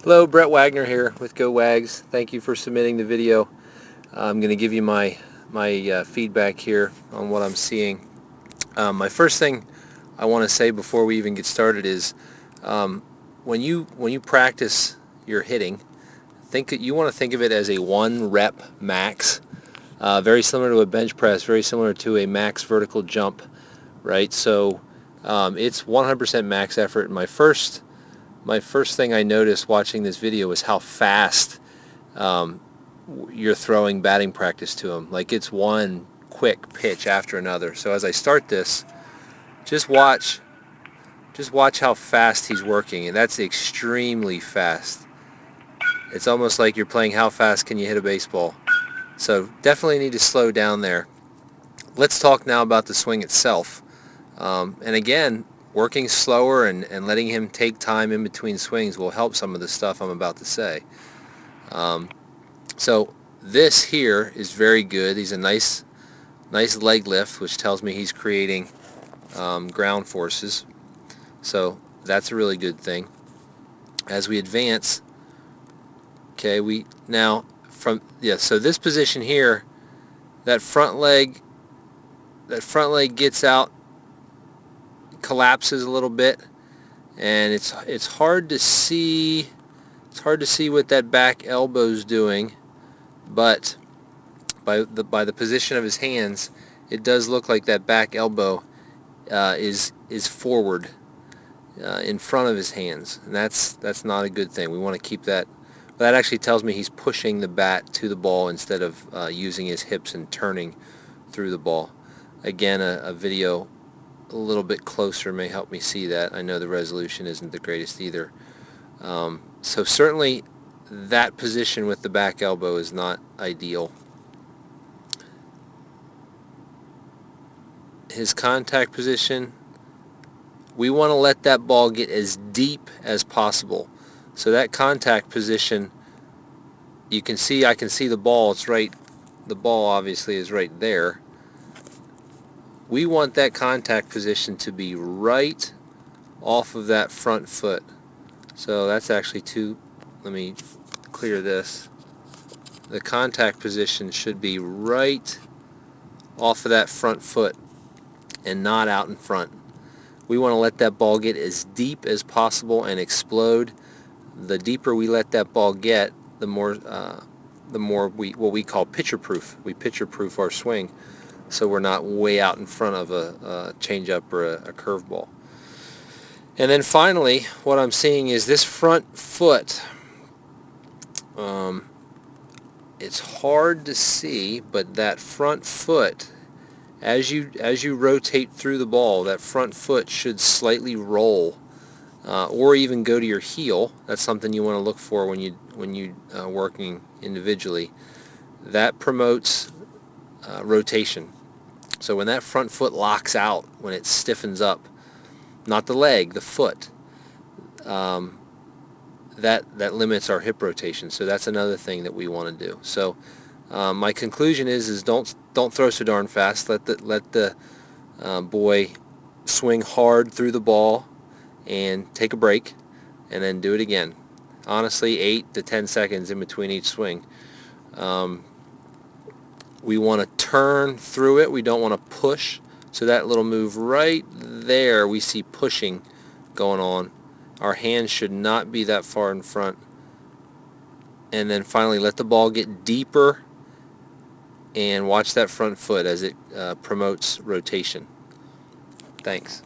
Hello, Brett Wagner here with Go Wags. Thank you for submitting the video. I'm going to give you my feedback here on what I'm seeing. My first thing I want to say before we even get started is when you practice your hitting, you want to think of it as a 1 rep max, very similar to a bench press, very similar to a max vertical jump, right? So it's 100% max effort. And my first thing I noticed watching this video was how fast you're throwing batting practice to him. Like, it's one quick pitch after another. So as I start this, just watch how fast he's working, and that's extremely fast. It's almost like you're playing how fast can you hit a baseball. So definitely need to slow down there. Let's talk now about the swing itself. And again, working slower and letting him take time in between swings will help some of the stuff I'm about to say. So this here is very good. He's a nice leg lift, which tells me he's creating ground forces. So that's a really good thing. As we advance, okay, so this position here, that front leg gets out, collapses a little bit, and it's hard to see what that back elbow's doing, but by the position of his hands, it does look like that back elbow is forward in front of his hands, and that's not a good thing. We want to keep that. That actually tells me he's pushing the bat to the ball instead of using his hips and turning through the ball. Again, a video a little bit closer may help me see that. I know the resolution isn't the greatest either. So certainly that position with the back elbow is not ideal. His contact position, we want to let that ball get as deep as possible. So that contact position, I can see the ball. The ball obviously is right there. We want that contact position to be right off of that front foot. So that's actually let me clear this. The contact position should be right off of that front foot and not out in front. We want to let that ball get as deep as possible and explode. The deeper we let that ball get, the more what we call pitcher proof. We pitcher proof our swing, so we're not way out in front of a changeup or a curveball. And then finally, what I'm seeing is this front foot. It's hard to see, but that front foot, as you rotate through the ball, that front foot should slightly roll, or even go to your heel. That's something you want to look for when you working individually. That promotes rotation. So when that front foot locks out, when it stiffens up, not the leg, the foot, that limits our hip rotation. So that's another thing that we want to do. So my conclusion is don't throw so darn fast. Let the boy swing hard through the ball and take a break, and then do it again. Honestly, 8 to 10 seconds in between each swing. We want to turn through it. We don't want to push. So that little move right there, we see pushing going on. Our hands should not be that far in front. And then finally, let the ball get deeper and watch that front foot as it promotes rotation. Thanks.